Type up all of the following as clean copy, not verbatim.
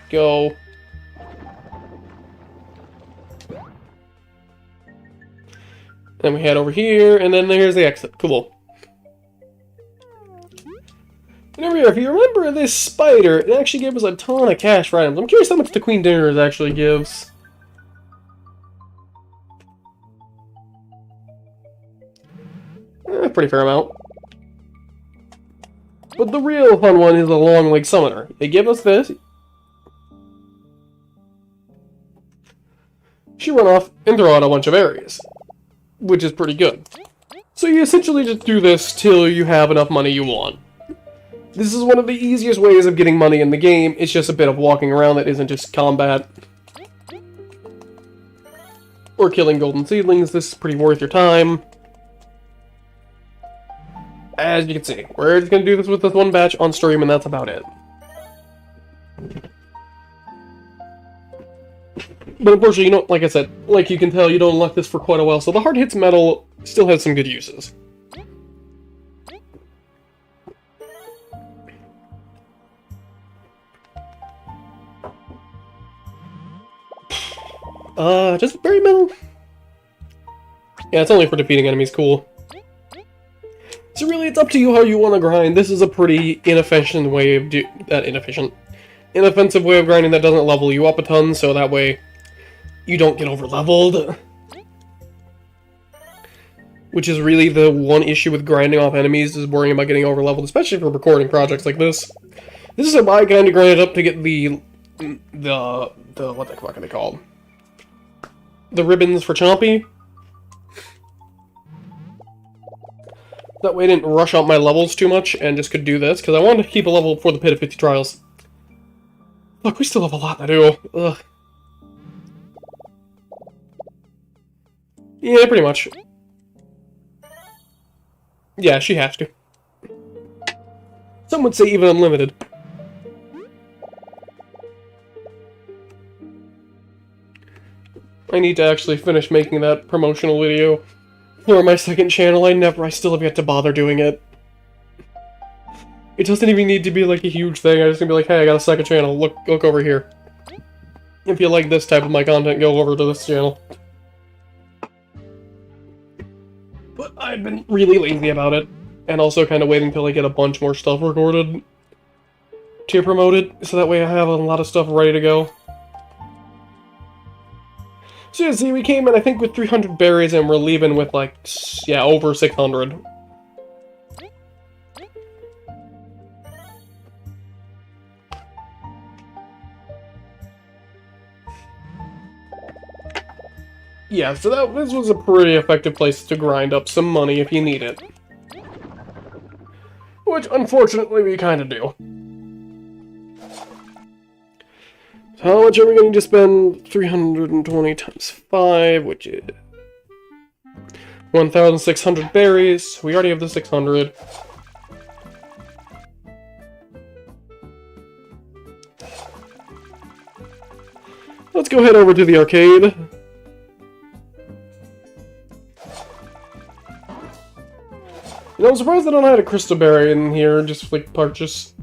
go. Then we head over here, and then there's the exit. Cool. And over here, if you remember this spider, it actually gave us a ton of cash for items. I'm curious how much the Queen Dinners actually gives. Pretty fair amount. But the real fun one is the Long Leg Summoner. They give us this. She run off and throw out a bunch of areas, which is pretty good. So you essentially just do this till you have enough money you want. This is one of the easiest ways of getting money in the game. It's just a bit of walking around that isn't just combat. Or killing golden seedlings. This is pretty worth your time. As you can see, we're just going to do this with this one batch on stream, and that's about it. But unfortunately, you know, like I said, like you can tell, you don't unlock this for quite a while, so the hard hits metal still has some good uses. Just berry metal? Yeah, it's only for defeating enemies, cool. So really, it's up to you how you want to grind. This is a pretty inefficient way of inoffensive way of grinding that doesn't level you up a ton, so that way you don't get over-leveled. Which is really the one issue with grinding off enemies, is worrying about getting over-leveled, especially for recording projects like this. This is how I kind of grind it up to get the what the fuck are they called? The ribbons for Chompy. That way I didn't rush out my levels too much and just could do this, because I wanted to keep a level for the Pit of 50 Trials. Look, we still have a lot to do. Ugh. Yeah, pretty much. Yeah, she has to. Some would say even unlimited. I need to actually finish making that promotional video for my second channel. I still have yet to bother doing it. It doesn't even need to be like a huge thing. I'm just gonna be like, hey, I got a second channel. Look over here. If you like this type of my content, go over to this channel. But I've been really lazy about it, and also kind of waiting till I get a bunch more stuff recorded to promote it, so that way I have a lot of stuff ready to go. So yeah, see, we came in, I think, with 300 berries, and we're leaving with, like, yeah, over 600. Yeah, so this was a pretty effective place to grind up some money if you need it. Which, unfortunately, we kind of do. So how much are we going to spend? 320 times 5, which is 1,600 berries. We already have the 600. Let's go head over to the arcade. You know, I'm surprised I don't have a crystal berry in here, just like purchase.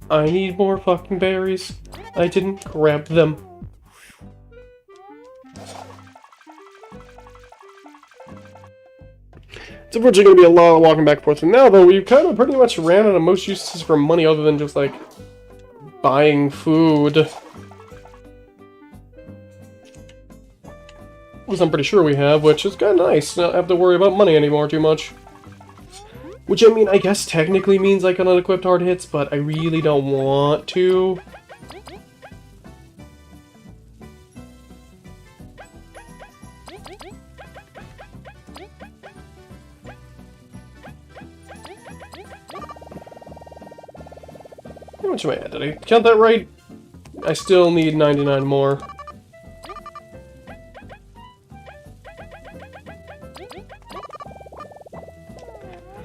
I need more fucking berries. I didn't grab them. It's unfortunately going to be a lot of walking back and forth. And now, though, we've kind of pretty much ran out of most uses for money other than just, like, buying food. Which I'm pretty sure we have, which is kind of nice. Not have to worry about money anymore too much. Which, I mean, I guess technically means I can unequip hard hits, but I really don't want to. How much am I at? Did I count that right? I still need 99 more.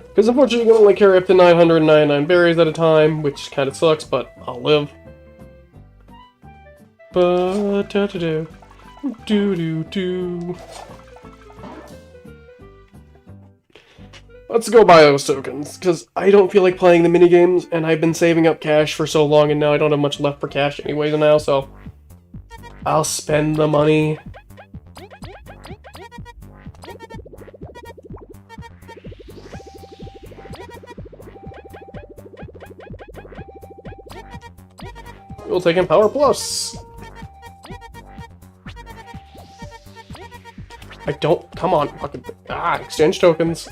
Because unfortunately you can only carry up to 999 berries at a time, which kind of sucks, but I'll live. But do do do do. Let's go buy those tokens, because I don't feel like playing the minigames, and I've been saving up cash for so long, and now I don't have much left for cash anyways now, so I'll spend the money. We'll take in Power Plus. I don't. Come on, fucking. Exchange tokens.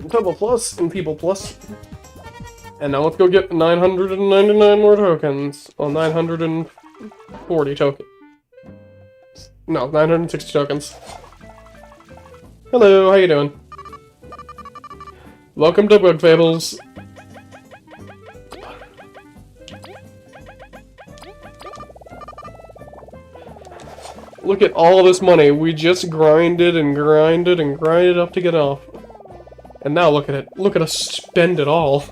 Double Plus and People Plus. And now let's go get 999 more tokens. Well, 940 tokens. No, 960 tokens. Hello, how you doing? Welcome to Bug Fables. Look at all this money. We just grinded and grinded and grinded up to get off. And now look at it. Look at us spend it all.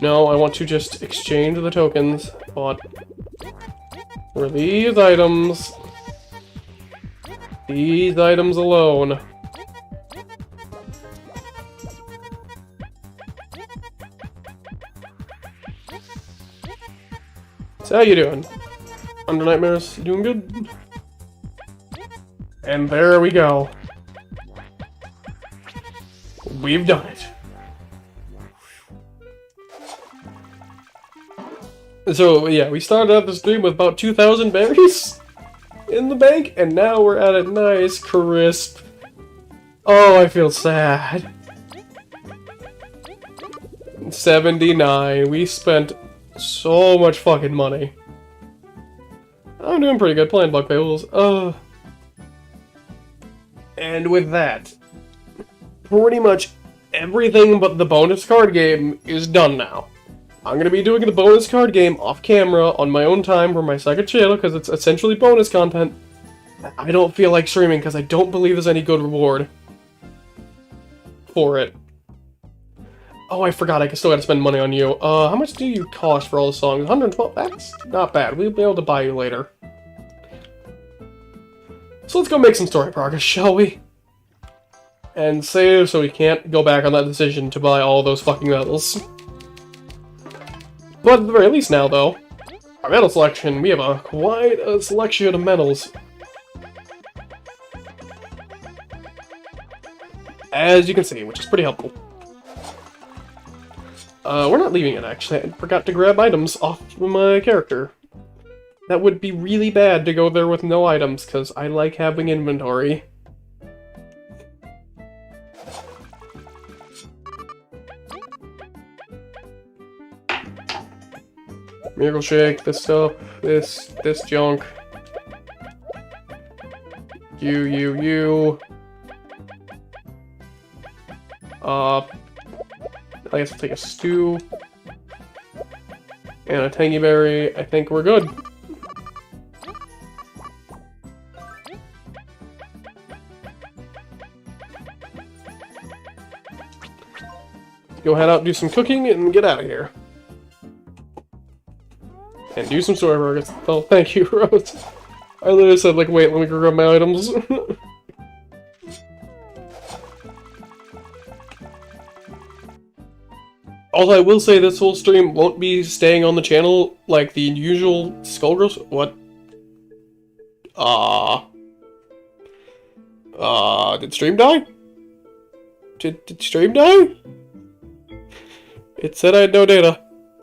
No, I want to just exchange the tokens bought for these items. These items alone. So how you doing? Under Nightmares, you doing good? And there we go. We've done it. So yeah, we started out the stream with about 2,000 berries in the bank, and now we're at a nice crisp. Oh, I feel sad. 79. We spent so much fucking money. I'm doing pretty good playing Bug Fables. And with that, pretty much everything but the bonus card game is done now. I'm gonna be doing the bonus card game off camera on my own time for my second channel because it's essentially bonus content. I don't feel like streaming because I don't believe there's any good reward for it. Oh, I forgot, I still gotta spend money on you. How much do you cost for all the songs? 112? That's not bad. We'll be able to buy you later. So let's go make some story progress, shall we? And save so we can't go back on that decision to buy all those fucking medals. But at the very least now, though, our medal selection, we have quite a selection of medals. As you can see, which is pretty helpful. We're not leaving it, actually. I forgot to grab items off my character. That would be really bad to go there with no items, because I like having inventory. Miracle Shake, this stuff, this junk. You. I guess I'll take a stew. And a tangy berry. I think we're good. Go head out, do some cooking, and get out of here. And do some story progress. Oh, thank you, Rose. I literally said, like, wait, let me go grab my items. Also, I will say this whole stream won't be staying on the channel like the usual Skullgirls. What? Did stream die? Did stream die? It said I had no data.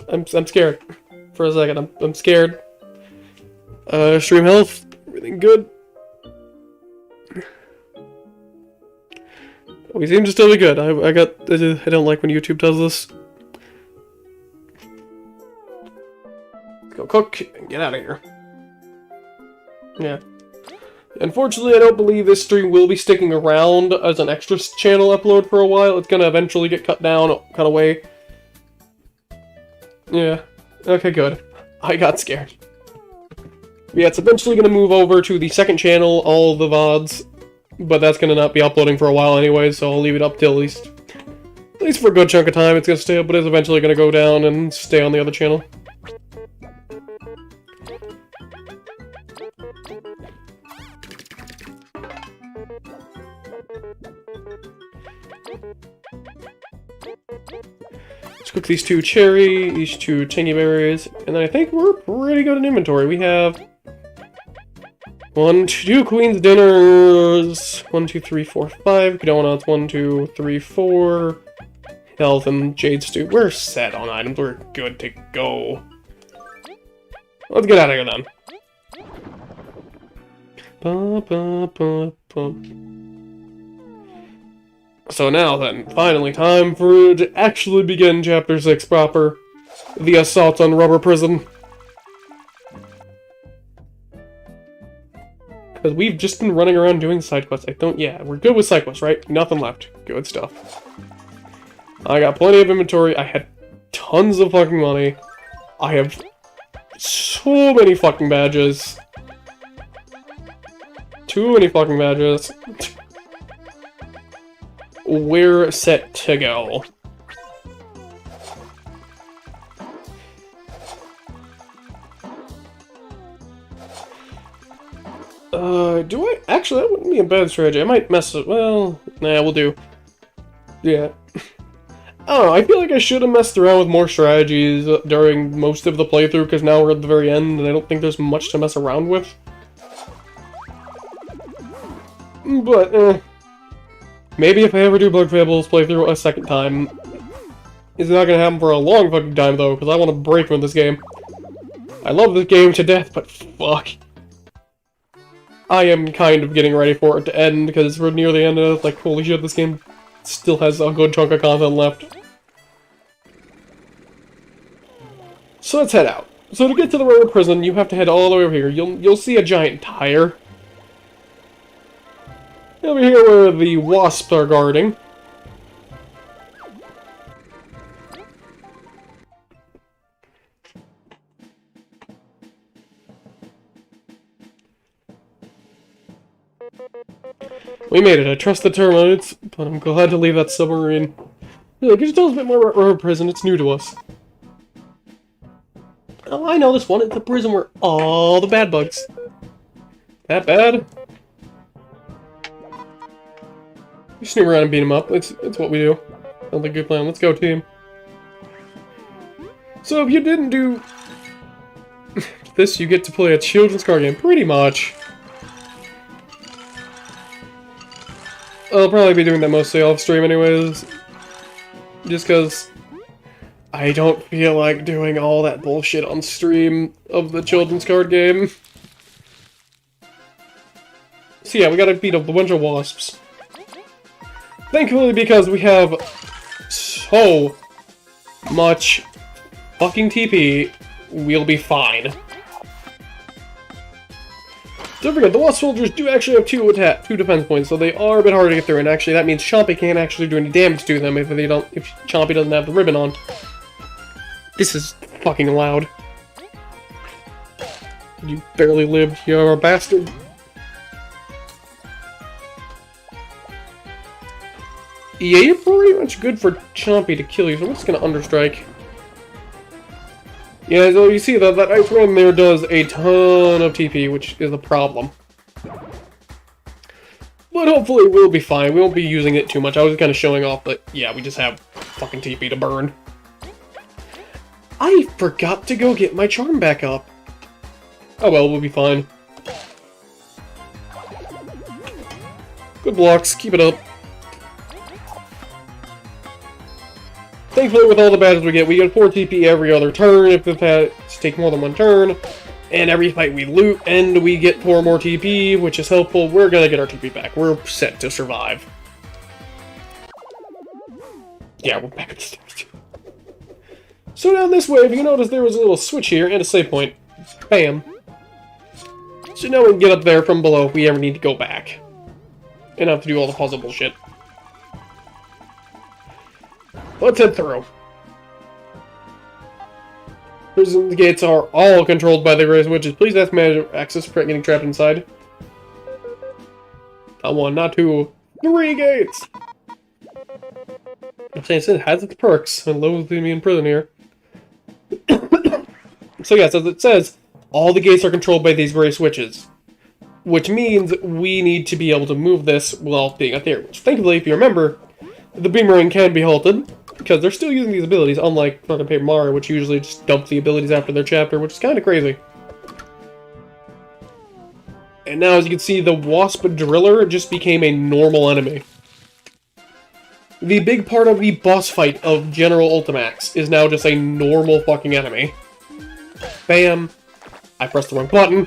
I'm scared. For a second, I'm scared. Stream health, everything good. We seem to still be good. I don't like when YouTube does this. Go cook and get out of here. Yeah. Unfortunately, I don't believe this stream will be sticking around as an extra channel upload for a while. It's gonna eventually get cut down, cut away. Yeah. Okay, good. I got scared. Yeah, it's eventually gonna move over to the second channel, all the VODs, but that's gonna not be uploading for a while anyway, so I'll leave it up till at least least for a good chunk of time, it's gonna stay up, but it's eventually gonna go down and stay on the other channel. Let's cook these 2 cherry, these 2 tangy berries, and then I think we're pretty good in inventory. We have 2 queen's dinners, 1, 2, 3, 4, 5 donuts, 1, 2, 3, 4 health and jade stew. We're set on items. We're good to go. Let's get out of here then. So now then, finally time for to actually begin Chapter 6 proper. The assault on Rubber Prison. Because we've just been running around doing side quests. Yeah, we're good with side quests, right? Nothing left. Good stuff. I got plenty of inventory. I had tons of fucking money. I have so many fucking badges. Too many fucking badges. We're set to go. Do I? Actually, that wouldn't be a bad strategy. I might mess it. Well, nah, we'll do. Yeah. I don't know, I feel like I should have messed around with more strategies during most of the playthrough, because now we're at the very end, and I don't think there's much to mess around with. But, maybe if I ever do Bug Fables playthrough a second time, it's not gonna happen for a long fucking time, though, because I want to break from this game. I love this game to death, but fuck. I am kind of getting ready for it to end, because we're near the end of it, like, holy shit, this game still has a good chunk of content left. So let's head out. So to get to the Rubber Prison, you have to head all the way over here. You'll see a giant tire. Over here where the wasps are guarding. We made it. I trust the termites, but I'm glad to leave that submarine. Could you tell us a bit more about Rubber Prison? It's new to us. Oh, I know this one. It's the prison where all the bad bugs. That bad? We sneak around and beat him up. It's what we do. Sounds like a good plan. Let's go, team. So if you didn't do this, you get to play a children's card game. Pretty much. I'll probably be doing that mostly off stream anyways. Just because I don't feel like doing all that bullshit on stream of the children's card game. So yeah, we gotta beat up a bunch of wasps. Thankfully, because we have so much fucking TP, we'll be fine. Don't forget, the wasp soldiers do actually have two defense points, so they are a bit hard to get through, and actually that means Chompy can't actually do any damage to them if Chompy doesn't have the ribbon on. This is fucking loud. You barely lived, you're a bastard. Yeah, you're pretty much good for Chompy to kill you, so I'm just gonna Understrike. Yeah, so you see that ice ram there does a ton of TP, which is a problem. But hopefully we'll be fine. We won't be using it too much. I was kind of showing off, but yeah, we just have fucking TP to burn. I forgot to go get my charm back up. Oh well, we'll be fine. Good blocks, keep it up. Thankfully, with all the badges we get 4 TP every other turn if the badges take more than one turn. And every fight we loot, and we get 4 more TP, which is helpful. We're gonna get our TP back. We're set to survive. Yeah, we're back at the start. So down this way, if you notice, there was a little switch here and a save point. Bam. So now we can get up there from below if we ever need to go back. And have to do all the puzzle bullshit. Let's head through. Prison gates are all controlled by the Grey Witches. Please ask manager access for getting trapped inside. Not 1, not 2, 3 gates! I'm saying it has its perks, and loathes me in prison here. So yes, as it says, all the gates are controlled by these gray switches. Which means we need to be able to move this while being up there. Which, thankfully, if you remember, the boomerang can be halted, because they're still using these abilities, unlike fucking Paper Mario, which usually just dump the abilities after their chapter, which is kind of crazy. And now, as you can see, the Wasp Driller just became a normal enemy. The big part of the boss fight of General Ultimax is now just a normal fucking enemy. Bam! I pressed the wrong button.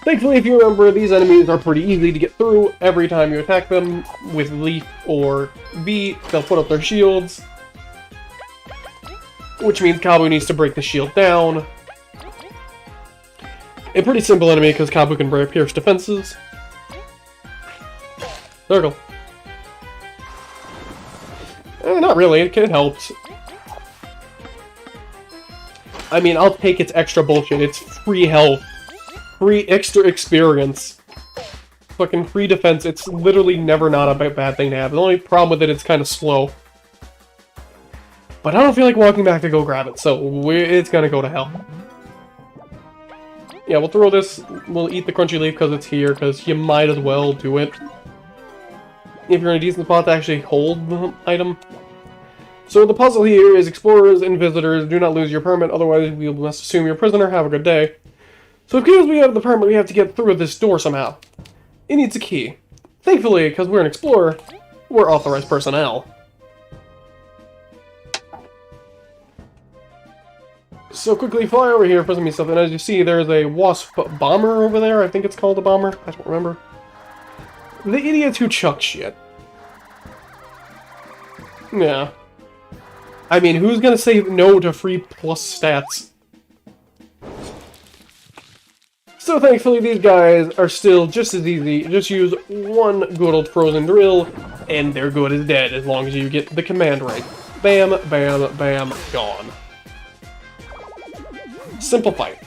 Thankfully, if you remember, these enemies are pretty easy to get through. Every time you attack them with Leaf or V, they'll put up their shields. Which means Kabu needs to break the shield down. A pretty simple enemy, because Kabu can pierce defenses. Circle. Not really, it helps. I mean, I'll take its extra bullshit. It's free health. Free extra experience. Fucking free defense. It's literally never not a bad thing to have. The only problem with it, it's kind of slow. But I don't feel like walking back to go grab it, so it's gonna go to hell. Yeah, we'll throw this. We'll eat the crunchy leaf because it's here, because you might as well do it. If you're in a decent spot to actually hold the item. So the puzzle here is explorers and visitors do not lose your permit, otherwise we must assume you're a prisoner. Have a good day. So because we have the permit, we have to get through this door somehow. It needs a key. Thankfully, because we're an explorer, we're authorized personnel. So quickly fly over here for some stuff, and as you see, there's a Wasp bomber over there. I think it's called a bomber. I don't remember. The idiots who chuck shit. Yeah. I mean, who's gonna say no to free plus stats? So thankfully these guys are still just as easy. Just use one good old frozen drill, and they're good as dead as long as you get the command right. Bam, bam, bam, gone. Simple fight.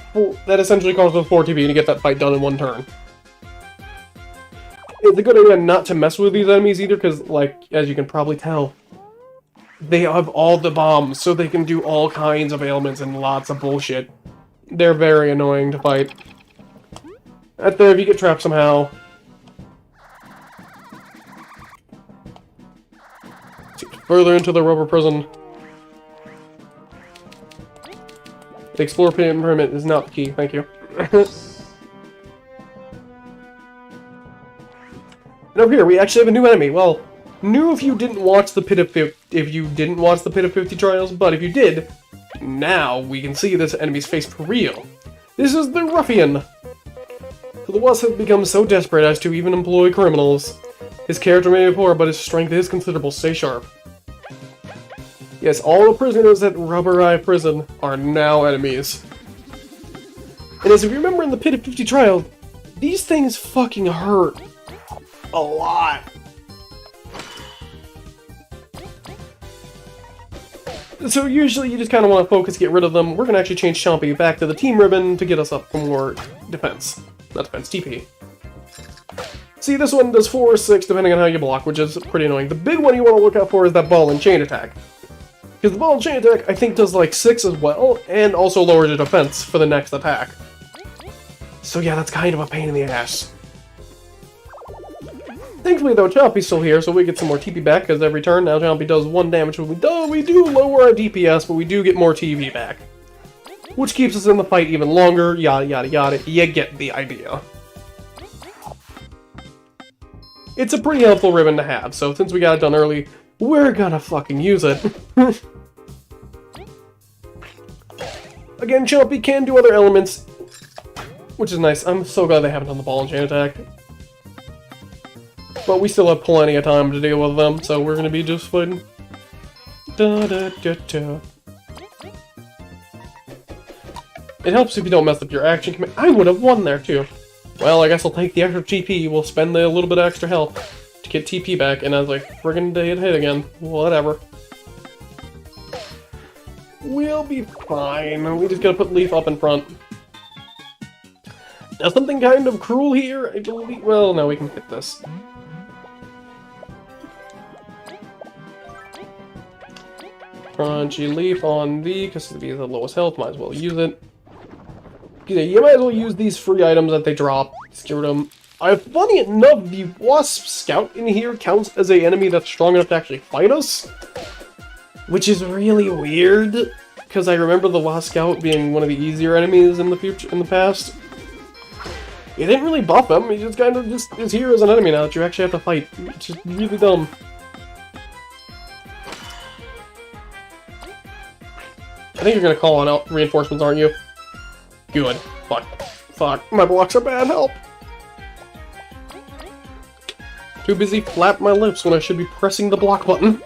That essentially calls for 4 TP to get that fight done in one turn. It's a good idea not to mess with these enemies either, because, like, as you can probably tell, they have all the bombs, so they can do all kinds of ailments and lots of bullshit. They're very annoying to fight. Right there, if you get trapped somehow. Further into the rubber prison. The Explorer permit is not the key, thank you. And over here, we actually have a new enemy. Well, new if you didn't watch the Pit of 50 Trials, but if you did, now we can see this enemy's face for real. This is the Ruffian. So the Wasp has become so desperate as to even employ criminals. His character may be poor, but his strength is considerable. Stay sharp. Yes, all the prisoners at Rubber Eye Prison are now enemies. And as if you remember in the Pit of 50 Trials, these things fucking hurt. A lot. So usually you just kind of want to focus, get rid of them. We're going to actually change Chompy back to the team ribbon to get us up for more defense. Not defense, TP. See, this one does 4 or 6 depending on how you block, which is pretty annoying. The big one you want to look out for is that ball and chain attack. Because the ball and chain attack, I think, does like 6 as well, and also lowers your defense for the next attack. So yeah, that's kind of a pain in the ass. Thankfully, though, Chompy's still here, so we get some more TP back, because every turn now Chompy does 1 damage. We do lower our DPS, but we do get more TP back. Which keeps us in the fight even longer, yada yada yada. You get the idea. It's a pretty helpful ribbon to have, so since we got it done early, we're gonna fucking use it. Again, Chompy can do other elements, which is nice. I'm so glad they haven't done the ball and chain attack. But we still have plenty of time to deal with them, so we're gonna be just fine. Da, da, da, da. It helps if you don't mess up your action command. I would have won there too. Well, I guess I'll take the extra TP. We'll spend the little bit of extra health to get TP back, and I was like, friggin' hit again. Whatever. We'll be fine. We just gotta put Leaf up in front. Now something kind of cruel here, I believe. Well, no, we can hit this. Crunchy leaf on the, because it'll be the lowest health, might as well use it. Yeah, you might as well use these free items that they drop. Just get rid of them. Funny enough, the Wasp Scout in here counts as an enemy that's strong enough to actually fight us. Which is really weird, because I remember the Wasp Scout being one of the easier enemies in the past. You didn't really buff him, he just kind of just is here as an enemy now that you actually have to fight. It's just really dumb. I think you're gonna call on out reinforcements, aren't you? Good. Fuck. Fuck. My blocks are bad. Help. Too busy flap my lips when I should be pressing the block button.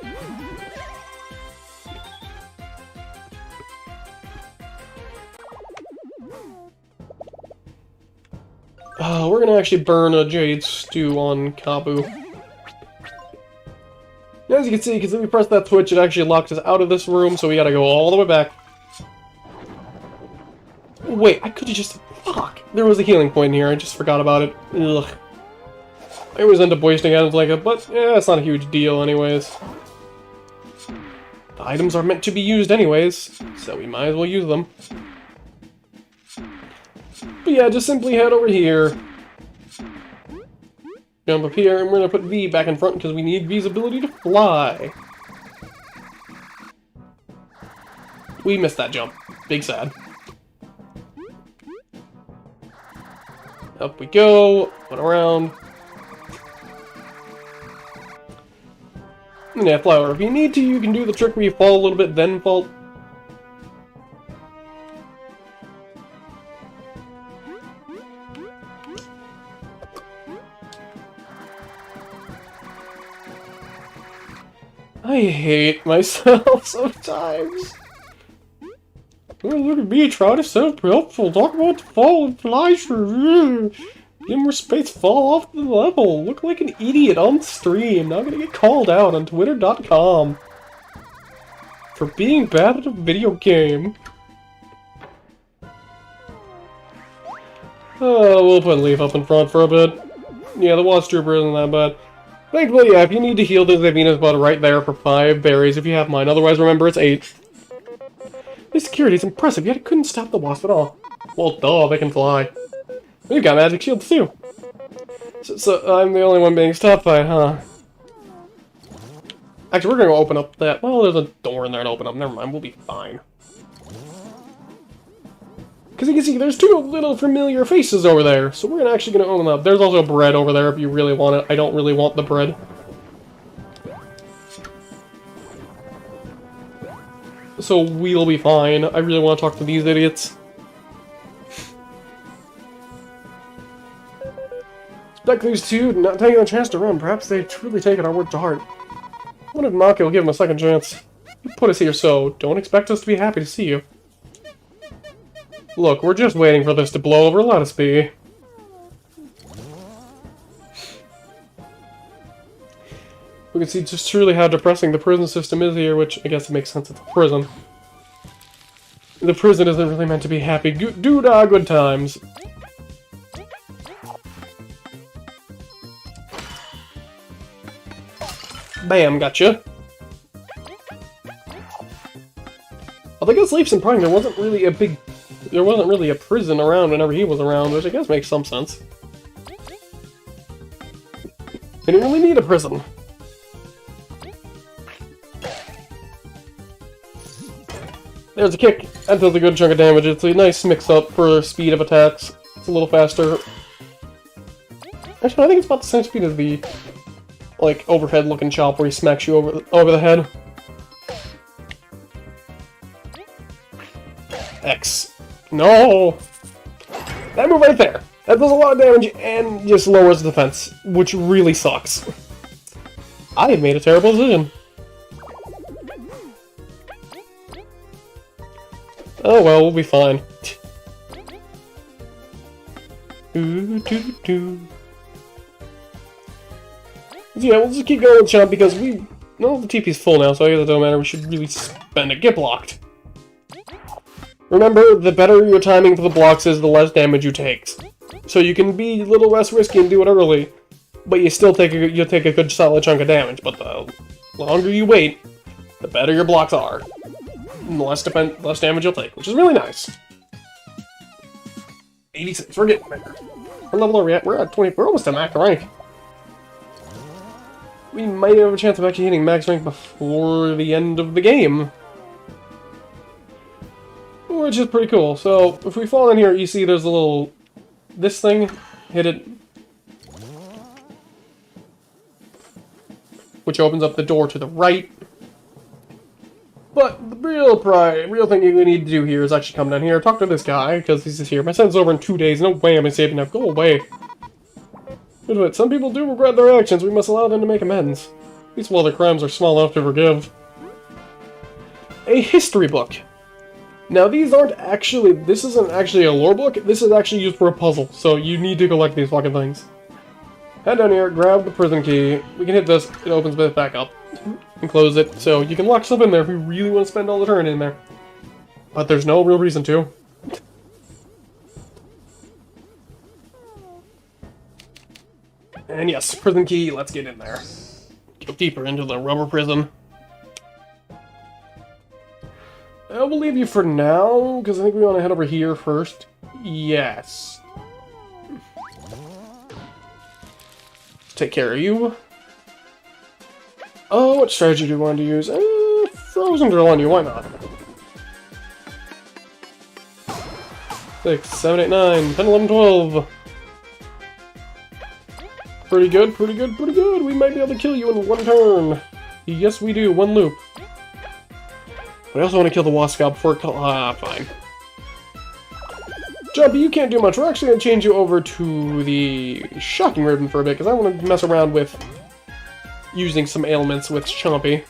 We're gonna actually burn a Jade Stew on Kabu. As you can see, because if we press that switch, it actually locks us out of this room, so we gotta go all the way back. Wait, I could've just... Fuck! There was a healing point here, I just forgot about it. Ugh. I always end up wasting items like it, but yeah, it's not a huge deal anyways. The items are meant to be used anyways, so we might as well use them. But yeah, just simply head over here. Jump up here, and we're gonna put V back in front because we need V's ability to fly. We missed that jump. Big sad. Up we go, went around. And yeah, flower. If you need to, you can do the trick where you fall a little bit, then fall. I hate myself sometimes. Oh, look at me trying to sound helpful. Talk about the fall and fly through. Give more space, fall off the level. Look like an idiot on stream. Now I'm gonna get called out on Twitter.com for being bad at a video game. Oh, we'll put Leaf up in front for a bit. Yeah, the Wasp Trooper isn't that bad. Thankfully, yeah, if you need to heal, there's a Venus Bud right there for 5 berries if you have mine. Otherwise, remember, it's 8. The security is impressive, yet it couldn't stop the Wasp at all. Well, duh, they can fly. We've got magic shields, too. So I'm the only one being stopped by it, huh? Actually, we're gonna open up that... Well, there's a door in there to open up. Never mind, we'll be fine. Because you can see, there's 2 little familiar faces over there. So we're actually gonna open them up. There's also bread over there if you really want it. I don't really want the bread. So we'll be fine. I really want to talk to these idiots. Like these 2, not taking a chance to run. Perhaps they truly taken our word to heart. What if Maki will give them a second chance? You put us here, so don't expect us to be happy to see you. Look, we're just waiting for this to blow over. Let us be. We can see just truly how depressing the prison system is here, which I guess it makes sense. It's a prison. The prison isn't really meant to be happy. Doo-dah, good times. Bam, gotcha. I guess Leafs and Prime, there wasn't really a prison around whenever he was around, which I guess makes some sense. They didn't really need a prison. There's a kick. That does a good chunk of damage. It's a nice mix-up for speed of attacks. It's a little faster. Actually, I think it's about the same speed as the, like, overhead-looking chop where he smacks you over the head. X. No! That move right there! That does a lot of damage and just lowers the defense, which really sucks. I have made a terrible decision. Oh well, we'll be fine. Yeah, we'll just keep going with Chomp because no, the TP's full now, so I guess it don't matter. We should really spend it. Get blocked. Remember, the better your timing for the blocks is, the less damage you take. So you can be a little less risky and do it early, but you still you'll take a good solid chunk of damage. But the longer you wait, the better your blocks are, and the less damage you'll take, which is really nice. 86, we're getting there. What level are we at? We're at 20, we're almost at max rank. We might have a chance of actually hitting max rank before the end of the game. Which is pretty cool. So, if we fall in here, you see there's a little... this thing, hit it. Which opens up the door to the right. But the real thing you need to do here is actually come down here, talk to this guy, because he's just here. My son's over in 2 days, no way am I saving up. Go away. But some people do regret their actions, we must allow them to make amends. At least while their crimes are small enough to forgive. A history book. Now these aren't actually, this isn't actually a lore book, this is actually used for a puzzle, so you need to collect these fucking things. Head down here, grab the prison key, we can hit this, it opens it back up, and close it, so you can lock stuff in there if you really want to spend all the turn in there. But there's no real reason to. And yes, prison key, let's get in there. Go deeper into the rubber prison. I will leave you for now, because I think we want to head over here first. Yes. Take care of you. Oh, what strategy do you want to use? Frozen drill on you, why not? 6, 7, 8, 9, 10, 11, 12. Pretty good, pretty good, pretty good. We might be able to kill you in one turn. Yes, we do. One loop. But I also want to kill the wasp scout before it fine. Jumpy, you can't do much. We're actually going to change you over to the Shocking Ribbon for a bit, because I want to mess around with using some ailments with Chompy.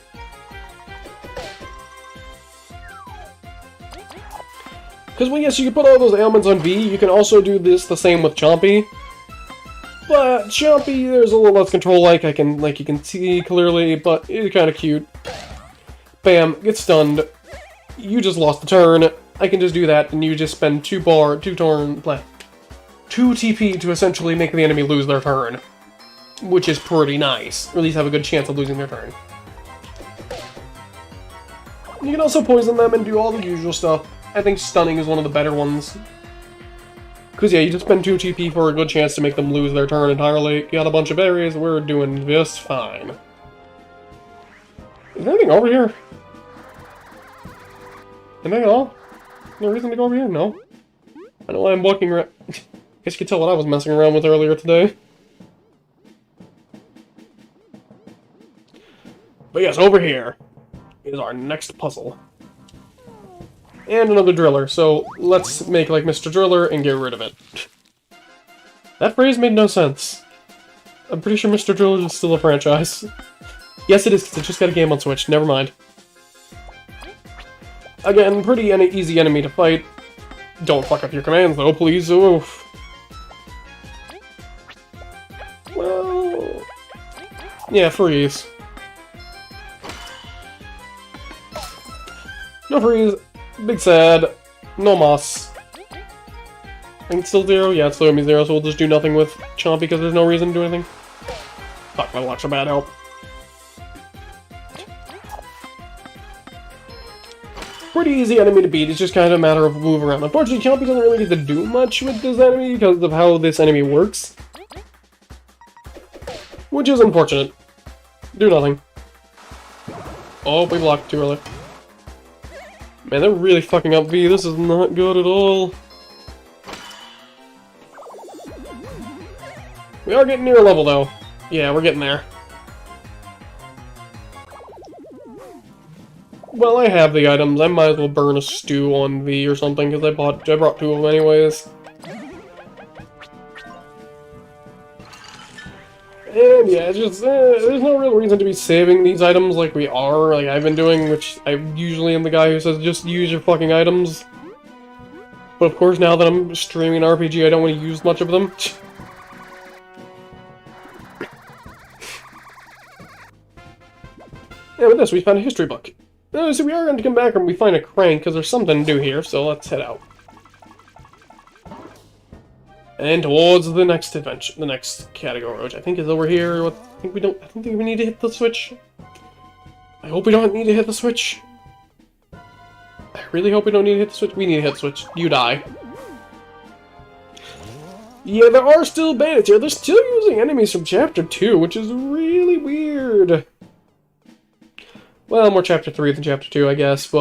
Because, well, yes, you can put all those ailments on V. You can also do this the same with Chompy. But Chompy, there's a little less control, like you can see clearly, but it's kind of cute. Bam, get stunned. You just lost the turn. I can just do that, and you just spend 2 TP to essentially make the enemy lose their turn. Which is pretty nice. Or at least have a good chance of losing their turn. You can also poison them and do all the usual stuff. I think stunning is one of the better ones. Because yeah, you just spend 2 TP for a good chance to make them lose their turn entirely. Got a bunch of berries, we're doing just fine. Is there anything over here? Anything at all? No reason to go over here? No. I know I'm walking around. Guess you could tell what I was messing around with earlier today. But yes, over here is our next puzzle. And another driller, so let's make like Mr. Driller and get rid of it. That phrase made no sense. I'm pretty sure Mr. Driller is still a franchise. Yes, it is, because it just got a game on Switch, never mind. Again, pretty easy enemy to fight. Don't fuck up your commands, though, please. Oof. Well... yeah, freeze. No freeze. Big sad. No moss. I think it's still 0? Yeah, it's still gonna be 0, so we'll just do nothing with Chompy because there's no reason to do anything. Fuck, my blocks are bad help. Pretty easy enemy to beat, it's just kind of a matter of move around. Unfortunately, Chompy doesn't really get to do much with this enemy because of how this enemy works. Which is unfortunate. Do nothing. Oh, we blocked too early. Man, they're really fucking up V. This is not good at all. We are getting near a level, though. Yeah, we're getting there. Well, I have the items. I might as well burn a stew on V or something, because I brought 2 of them anyways. And yeah, it's just, there's no real reason to be saving these items like we are, like I've been doing, which I usually am the guy who says just use your fucking items. But of course, now that I'm streaming an RPG, I don't want to use much of them. Yeah, with this, we found a history book. So we are going to come back and we find a crank, because there's something to do here, so let's head out. And towards the next adventure, the next category, which I think is over here. I don't think we need to hit the switch. I hope we don't need to hit the switch. I really hope we don't need to hit the switch. We need to hit the switch. You die. Yeah, there are still bandits here. They're still using enemies from Chapter 2, which is really weird. Well, more Chapter 3 than Chapter 2, I guess, but